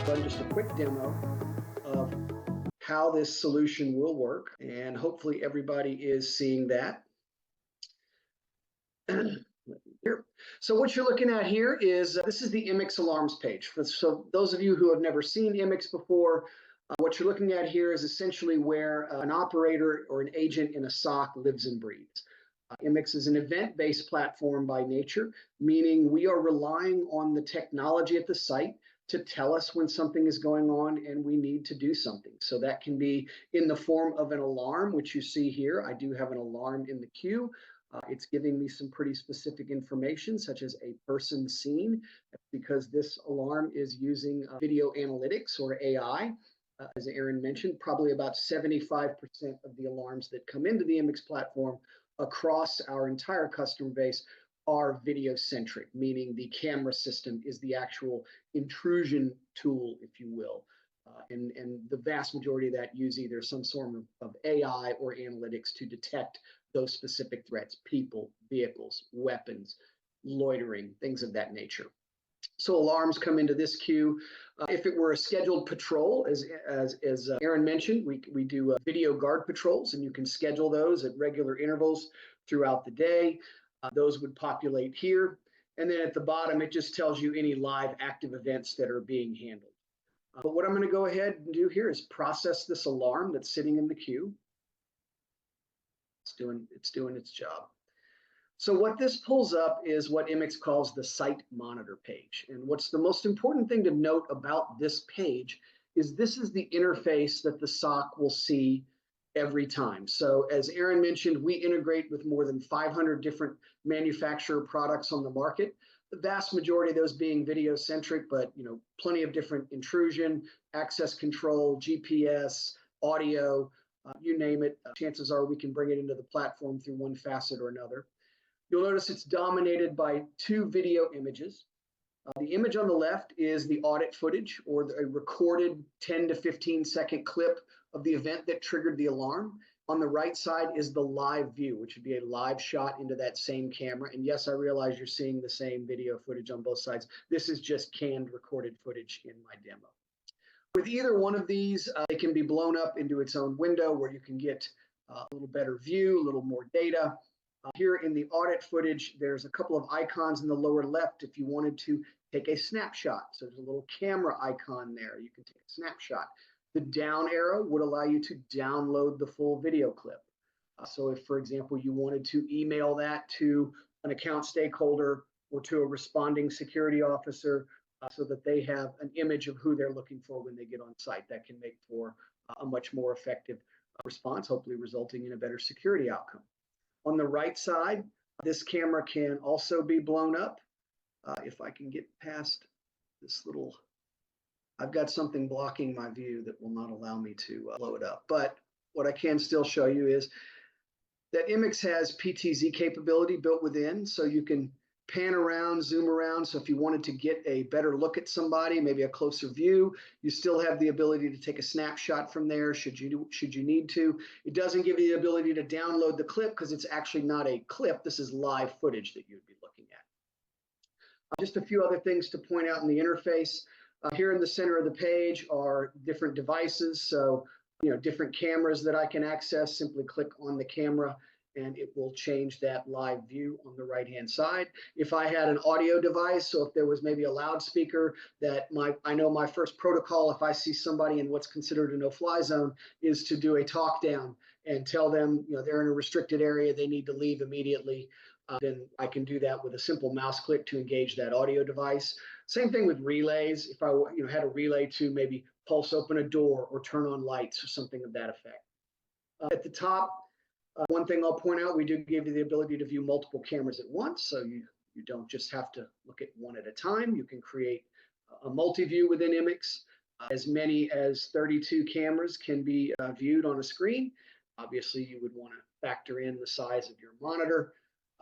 run just a quick demo of how this solution will work, and hopefully everybody is seeing that. Here. So what you're looking at here is this is the Immix alarms page. So those of you who have never seen Immix before, what you're looking at here is essentially where an operator or an agent in a SOC lives and breathes. Immix is an event-based platform by nature, meaning we are relying on the technology at the site to tell us when something is going on and we need to do something. So that can be in the form of an alarm, which you see here. I do have an alarm in the queue. It's giving me some pretty specific information, such as a person seen, because this alarm is using video analytics or AI. As Aaron mentioned, probably about 75% of the alarms that come into the Immix platform across our entire customer base are video centric, meaning the camera system is the actual intrusion tool, if you will. And the vast majority of that use either some sort of AI or analytics to detect those specific threats: people, vehicles, weapons, loitering, things of that nature. So alarms come into this queue. If it were a scheduled patrol, as Aaron mentioned, we do video guard patrols, and you can schedule those at regular intervals throughout the day. Those would populate here. And then at the bottom, it just tells you any live active events that are being handled. But what I'm going to go ahead and do here is process this alarm that's sitting in the queue. It's doing its job. So what this pulls up is what Immix calls the site monitor page. And what's the most important thing to note about this page is this is the interface that the SOC will see every time. So as Aaron mentioned, we integrate with more than 500 different manufacturer products on the market. The vast majority of those being video centric, but plenty of different intrusion, access control, GPS, audio, you name it. Chances are we can bring it into the platform through one facet or another. You'll notice it's dominated by two video images. The image on the left is the audit footage, or a recorded 10 to 15 second clip of the event that triggered the alarm. On the right side is the live view, which would be a live shot into that same camera. And yes, I realize you're seeing the same video footage on both sides. This is just canned recorded footage in my demo. With either one of these, it can be blown up into its own window where you can get a little better view, a little more data. Here in the audit footage, there's a couple of icons in the lower left if you wanted to take a snapshot. So there's a little camera icon there. You can take a snapshot. The down arrow would allow you to download the full video clip. So if, for example, you wanted to email that to an account stakeholder or to a responding security officer so that they have an image of who they're looking for when they get on site, that can make for a much more effective response, hopefully resulting in a better security outcome. On the right side, this camera can also be blown up. If I can get past this little, I've got something blocking my view that will not allow me to blow it up. But what I can still show you is that Immix has PTZ capability built within, so you can pan around, zoom around. So if you wanted to get a better look at somebody, maybe a closer view, you still have the ability to take a snapshot from there should you need to. It doesn't give you the ability to download the clip because it's actually not a clip. This is live footage that you'd be looking at. Just a few other things to point out in the interface. Here in the center of the page are different devices. So, different cameras that I can access. Simply click on the camera and it will change that live view on the right-hand side. If I had an audio device, so if there was maybe a loudspeaker, I know my first protocol, if I see somebody in what's considered a no-fly zone, is to do a talk down and tell them, they're in a restricted area, they need to leave immediately. Then I can do that with a simple mouse click to engage that audio device. Same thing with relays. If I had a relay to maybe pulse open a door or turn on lights or something of that effect. At the top, one thing I'll point out, we do give you the ability to view multiple cameras at once, so you don't just have to look at one at a time. You can create a multi-view within Immix. As many as 32 cameras can be viewed on a screen. Obviously, you would want to factor in the size of your monitor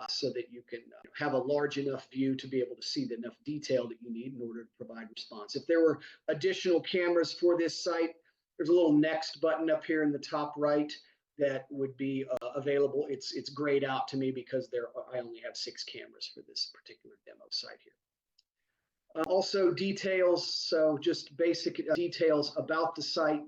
so that you can have a large enough view to be able to see enough detail that you need in order to provide response. If there were additional cameras for this site, there's a little next button up here in the top right that would be available. It's grayed out to me because I only have 6 cameras for this particular demo site here. Also details, so just basic details about the site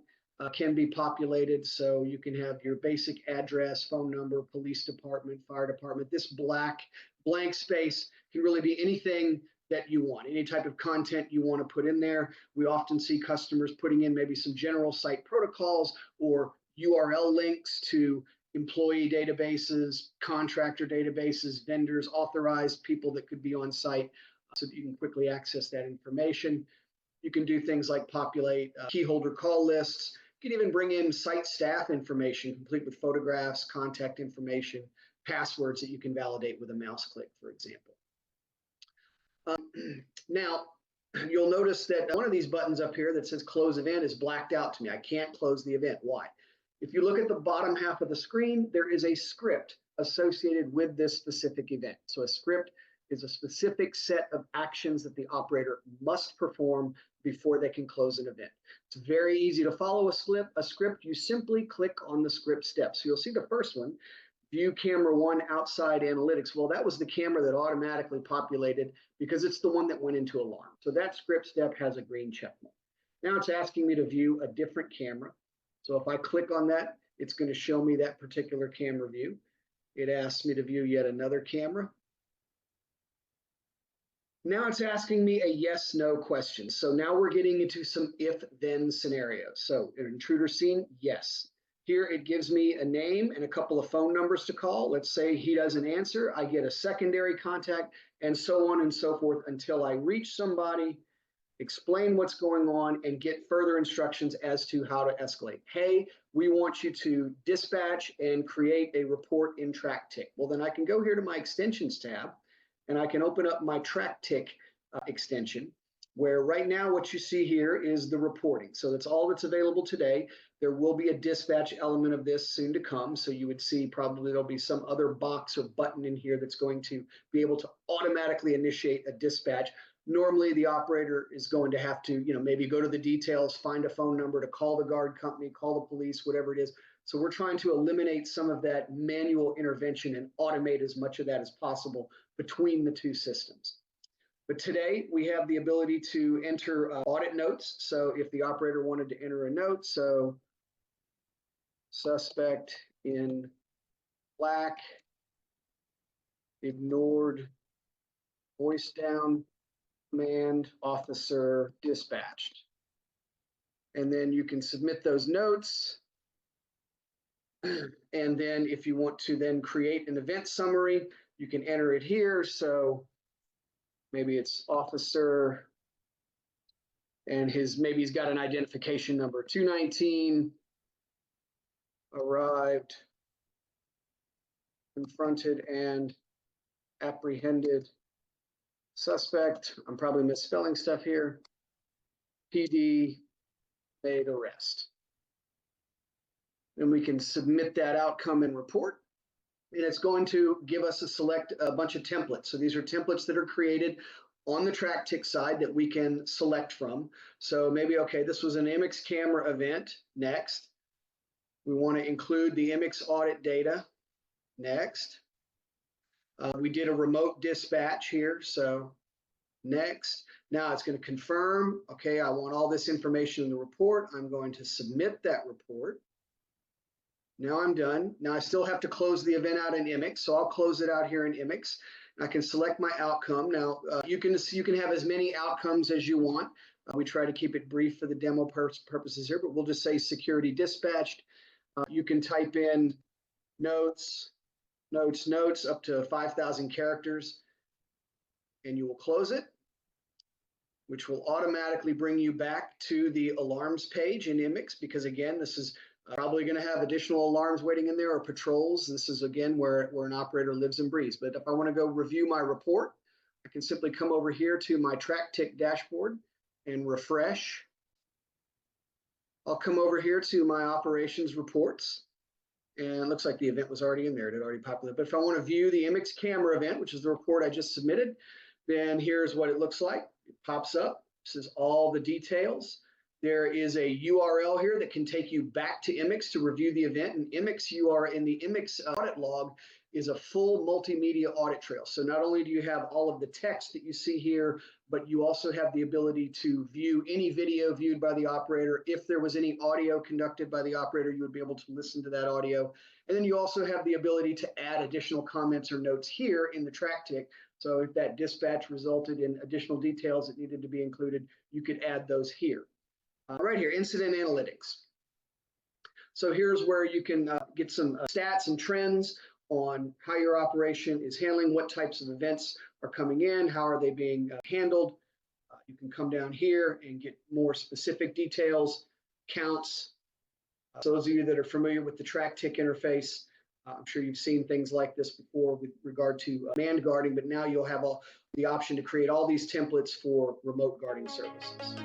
can be populated. So you can have your basic address, phone number, police department, fire department. This blank space can really be anything that you want, any type of content you want to put in there. We often see customers putting in maybe some general site protocols or URL links to employee databases, contractor databases, vendors, authorized people that could be on site so that you can quickly access that information. You can do things like populate key holder call lists. You can even bring in site staff information, complete with photographs, contact information, passwords that you can validate with a mouse click, for example. Now, you'll notice that one of these buttons up here that says close event is blacked out to me. I can't close the event. Why? If you look at the bottom half of the screen, there is a script associated with this specific event. So a script is a specific set of actions that the operator must perform before they can close an event. It's very easy to follow a script. You simply click on the script steps. So you'll see the first one, view camera 1 outside analytics. Well, that was the camera that automatically populated because it's the one that went into alarm. So that script step has a green check mark. Now it's asking me to view a different camera. So if I click on that, it's going to show me that particular camera view. It asks me to view yet another camera. Now it's asking me a yes, no question. So now we're getting into some if-then scenarios. So an intruder seen, yes. Here it gives me a name and a couple of phone numbers to call. Let's say he doesn't answer. I get a secondary contact and so on and so forth until I reach somebody, explain what's going on, and get further instructions as to how to escalate. Hey, we want you to dispatch and create a report in TrackTick. Well, then I can go here to my extensions tab and I can open up my TrackTick extension, where right now what you see here is the reporting. So that's all that's available today. There will be a dispatch element of this soon to come. So you would see probably there'll be some other box or button in here that's going to be able to automatically initiate a dispatch. Normally the operator is going to have to, maybe go to the details, find a phone number to call the guard company, call the police, whatever it is. So we're trying to eliminate some of that manual intervention and automate as much of that as possible between the two systems. But today we have the ability to enter audit notes. So if the operator wanted to enter a note, so suspect in black, ignored, voice down, command, officer dispatched. And then you can submit those notes. And then if you want to then create an event summary, you can enter it here. So maybe it's officer and maybe he's got an identification number, 219, arrived, confronted and apprehended suspect. I'm probably misspelling stuff here. PD made arrest. And we can submit that outcome and report. And it's going to give us a bunch of templates. So these are templates that are created on the TrackTick side that we can select from. So maybe, okay, this was an Immix camera event. Next. We want to include the Immix audit data. Next. We did a remote dispatch here. So next. Now it's going to confirm, okay, I want all this information in the report. I'm going to submit that report. Now I'm done. Now I still have to close the event out in Immix, so I'll close it out here in Immix. I can select my outcome. Now you can have as many outcomes as you want. We try to keep it brief for the demo purposes here, but we'll just say security dispatched. You can type in notes up to 5,000 characters, and you will close it, which will automatically bring you back to the alarms page in Immix, because again, this is probably going to have additional alarms waiting in there or patrols. This is again where an operator lives and breathes. But if I want to go review my report, I can simply come over here to my TrackTick dashboard and refresh. I'll come over here to my operations reports, and it looks like the event was already in there. It had already populated. But if I want to view the Immix camera event, which is the report I just submitted, then here's what it looks like. It pops up. This is all the details. There is a URL here that can take you back to Immix to review the event. And Immix, you are in the Immix audit log. is a full multimedia audit trail. So not only do you have all of the text that you see here, but you also have the ability to view any video viewed by the operator. If there was any audio conducted by the operator, you would be able to listen to that audio. And then you also have the ability to add additional comments or notes here in the track tick. So if that dispatch resulted in additional details that needed to be included, you could add those here. Right here, incident analytics. So here's where you can get some stats and trends on how your operation is handling, what types of events are coming in, how are they being handled. You can come down here and get more specific details, counts. So those of you that are familiar with the track tick interface, I'm sure you've seen things like this before with regard to manned guarding, but now you'll have the option to create all these templates for remote guarding services.